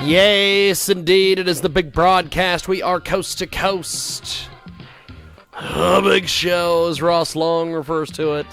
Yes, indeed, it is the big broadcast. We are coast to coast. A big show, as Ross Long refers to it.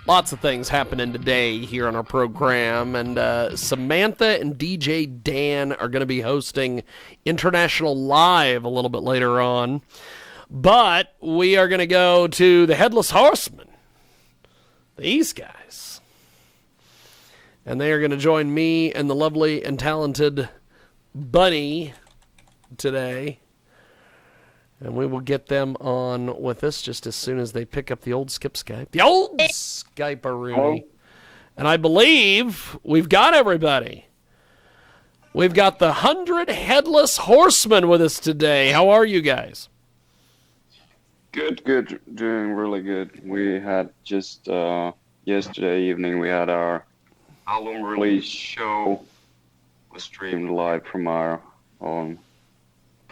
Lots of things happening today here on our program, and Samantha and DJ Dan are going to be hosting International Live a little bit later on. But we are going to go to the Headless Horsemen, these guys. And they are going to join me and the lovely and talented Bunny today. And we will get them on with us just as soon as they pick up the old Skype. The old Skype-a-rooney. And I believe we've got everybody. We've got the 100 Headless Horsemen with us today. How are you guys? Good. Doing really good. We had just yesterday evening, we had our album release show. Was streamed live from our own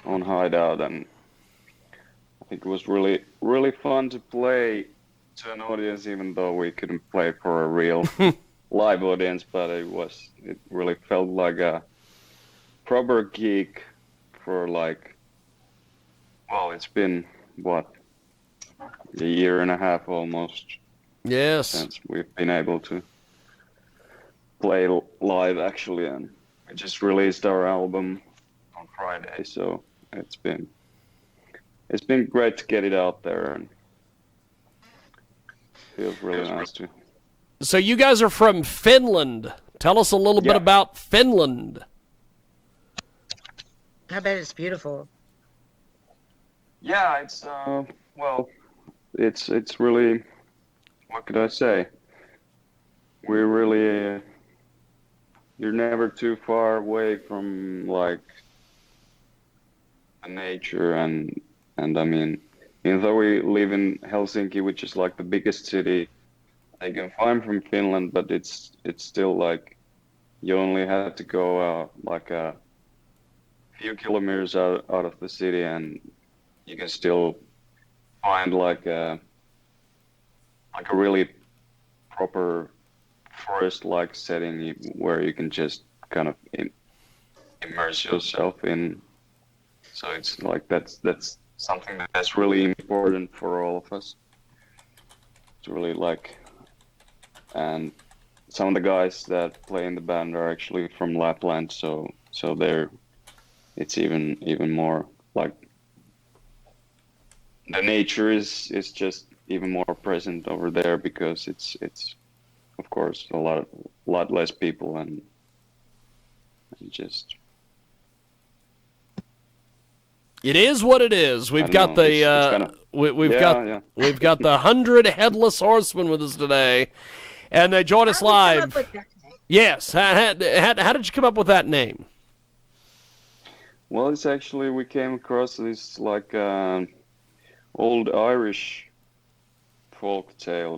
hideout, and I think it was really fun to play to an audience, even though we couldn't play for a real live audience. But it really felt like a proper gig for it's been a year and a half almost. Yes. Since we've been able to play live actually, and we just released our album on Friday, so it's been great to get it out there, and feels really nice to. So you guys are from Finland. Tell us a little bit about Finland. I bet it's beautiful. Yeah, it's really, what could I say? We're really, you're never too far away from the nature, and I mean, even though we live in Helsinki, which is like the biggest city I can find from Finland, but it's still like you only have to go a few kilometers out of the city, and you can still find like a really proper forest-like setting where you can just kind of immerse yourself in. So it's like that's something that's really important for all of us. It's really and some of the guys that play in the band are actually from Lapland, so it's even more like the nature is just even more present over there, because it's of course a lot less people, and just it is what it is. We've got we've got the 100 Headless Horsemen with us today, and they join us live. Yes. How did you come up with that name? Well, it's actually, we came across this old Irish folk tale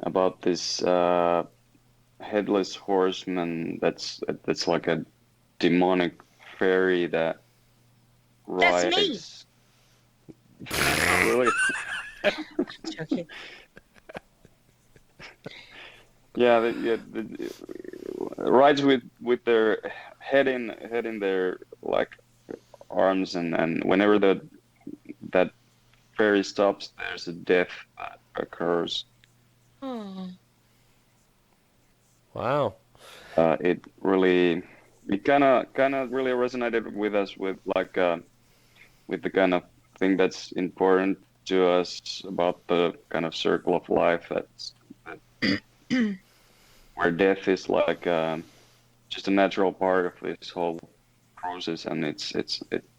about this headless horseman that's like a demonic fairy that rides. That's me. Really? Okay. Yeah, rides with their head in their arms, and whenever that fairy stops, there's a death that occurs. Oh. Wow. It kind of really resonated with us with the kind of thing that's important to us about the kind of circle of life where death is just a natural part of this whole process, and it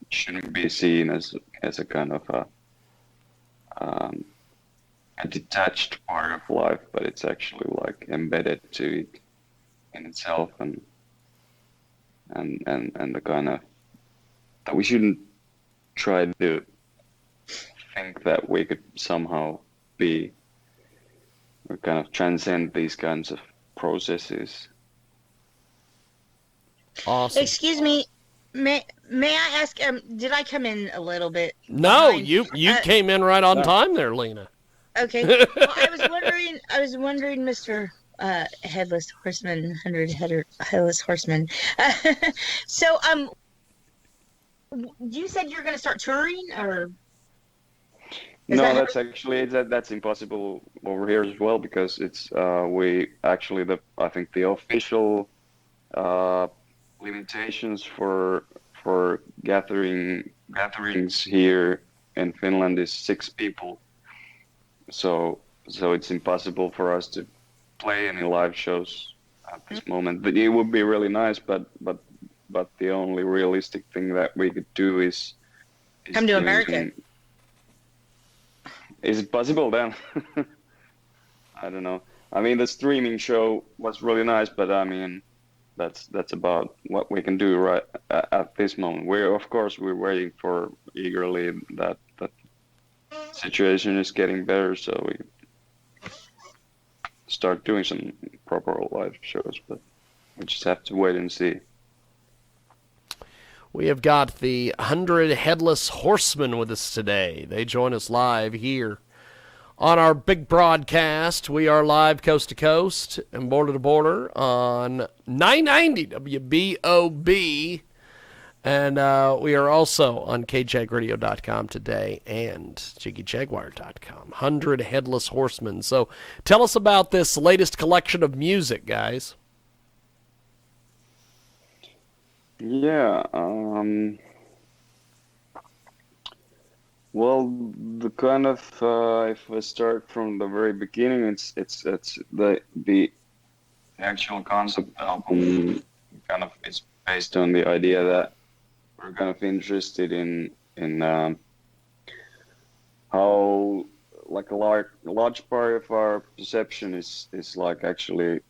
shouldn't be seen as a kind of a detached part of life, but it's actually embedded to it in itself, and the kind of that we shouldn't try to think that we could somehow be or kind of transcend these kinds of processes. Awesome. Excuse me, may I ask? Did I come in a little bit? No, behind? you came in right on time there, Lena. Okay. Well, I was wondering, Mr. Headless Horseman, Headless Horseman. So, you said you're going to start touring, or is No, that how? that's actually that's impossible over here as well because it's we actually the I think the official uh, limitations for gatherings here in Finland is 6 people. So it's impossible for us to play any live shows at this moment. But it would be really nice, but the only realistic thing that we could do is Come to doing America? some. Is it possible then? I don't know. I mean, the streaming show was really nice, but I mean, that's about what we can do right at this moment. We're waiting for eagerly that situation is getting better, so we start doing some proper live shows. But we just have to wait and see. We have got the 100 Headless Horsemen with us today. They join us live here on our big broadcast. We are live coast to coast and border to border on 990 WBOB. And we are also on kjagradio.com today and jiggyjaguar.com. 100 Headless Horsemen. So tell us about this latest collection of music, guys. Yeah. Well, the kind of if I start from the very beginning, it's the actual concept album kind of is based on the idea that we're kind of interested in how like a large part of our perception is like actually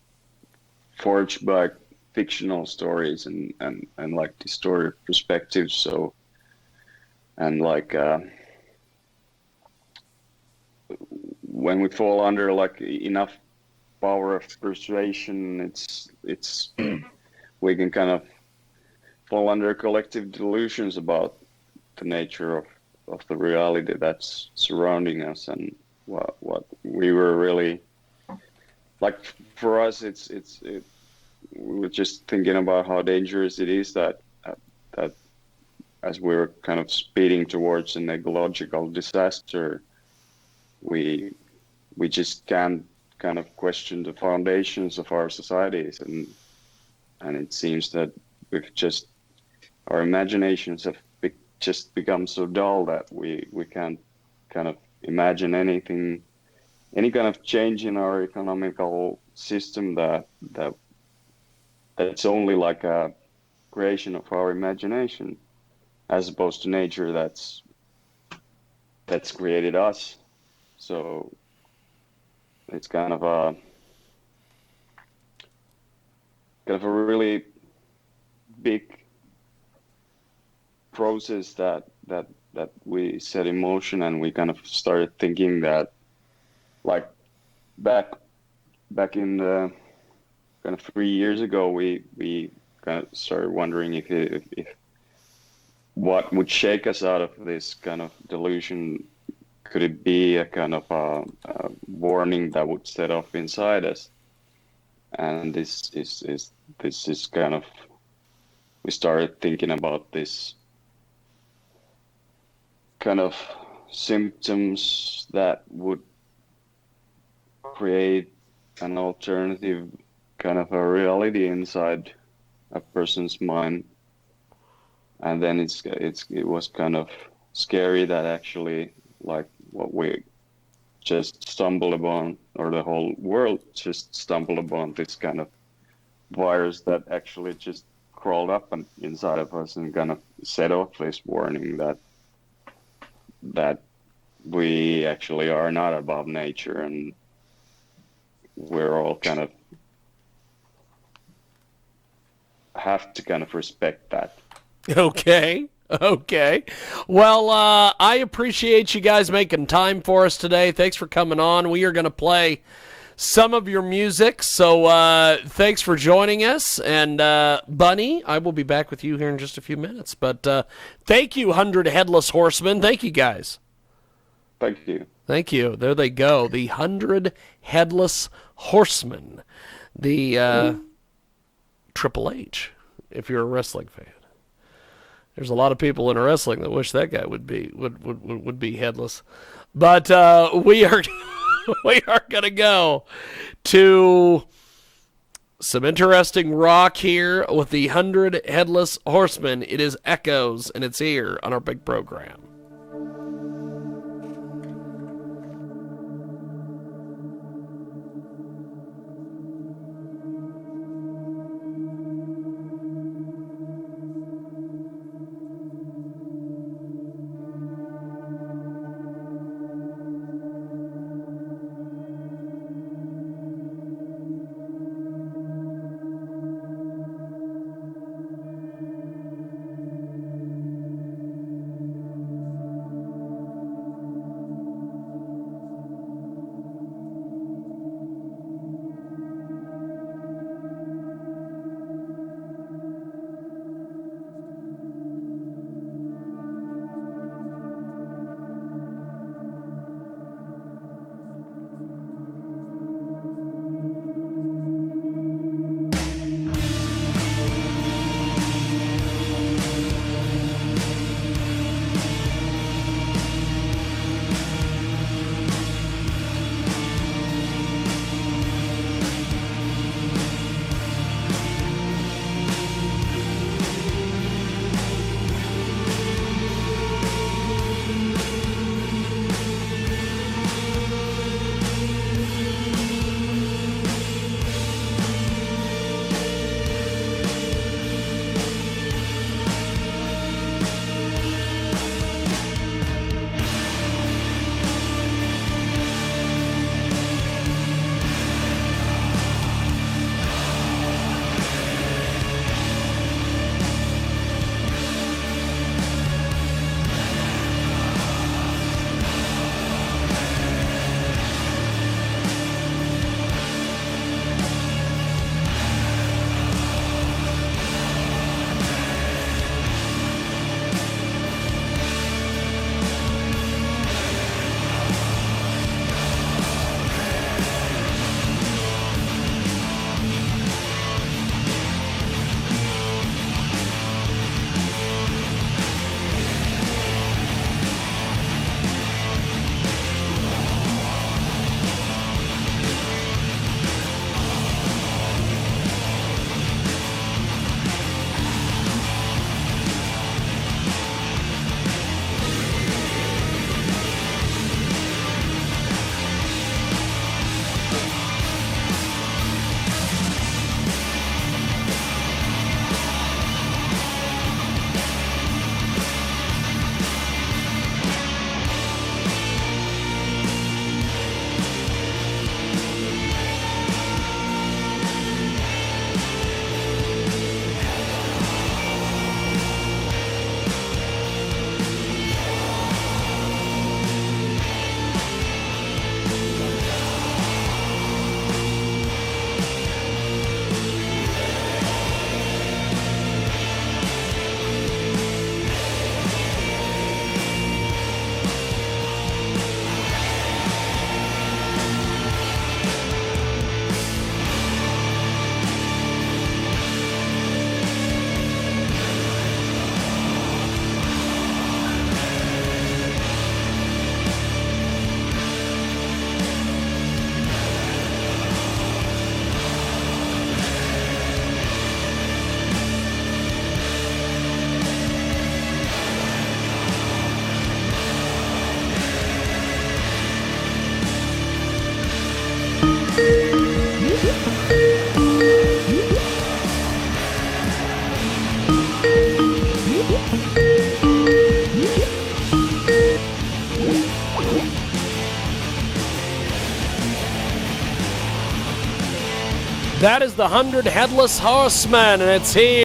forged by fictional stories and like distorted perspectives. So and like when we fall under like enough power of persuasion, it's we can kind of fall under collective delusions about the nature of the reality that's surrounding us and what we were really like. For us, we were just thinking about how dangerous it is that as we were kind of speeding towards an ecological disaster, we just can't kind of question the foundations of our societies, and it seems that our imaginations have just become so dull that we can't kind of imagine any kind of change in our economical system that's only like a creation of our imagination, as opposed to nature that's created us. So it's kind of a really big process that we set in motion, and we kind of started thinking that like back in the kind of 3 years ago, we kind of started wondering if what would shake us out of this kind of delusion. Could it be a kind of a warning that would set off inside us? And this is kind of, we started thinking about this kind of symptoms that would create an alternative kind of a reality inside a person's mind. And then it was kind of scary that actually like what we just stumbled upon, or the whole world just stumbled upon, this kind of virus that actually just crawled up and inside of us and kind of set off this warning that we actually are not above nature, and we're all kind of have to kind of respect that. Okay. Well, I appreciate you guys making time for us today. Thanks for coming on. We are going to play some of your music, so thanks for joining us. And Bunny, I will be back with you here in just a few minutes. But thank you, 100 Headless Horsemen. Thank you, guys. Thank you. Thank you. There they go. The 100 Headless Horsemen. The Triple H, if you're a wrestling fan. There's a lot of people in wrestling that wish that guy would be headless. But we are going to go to some interesting rock here with the 100 Headless Horsemen. It is Echoes, and it's here on our big program. That is the 100 Headless Horsemen, and it's here.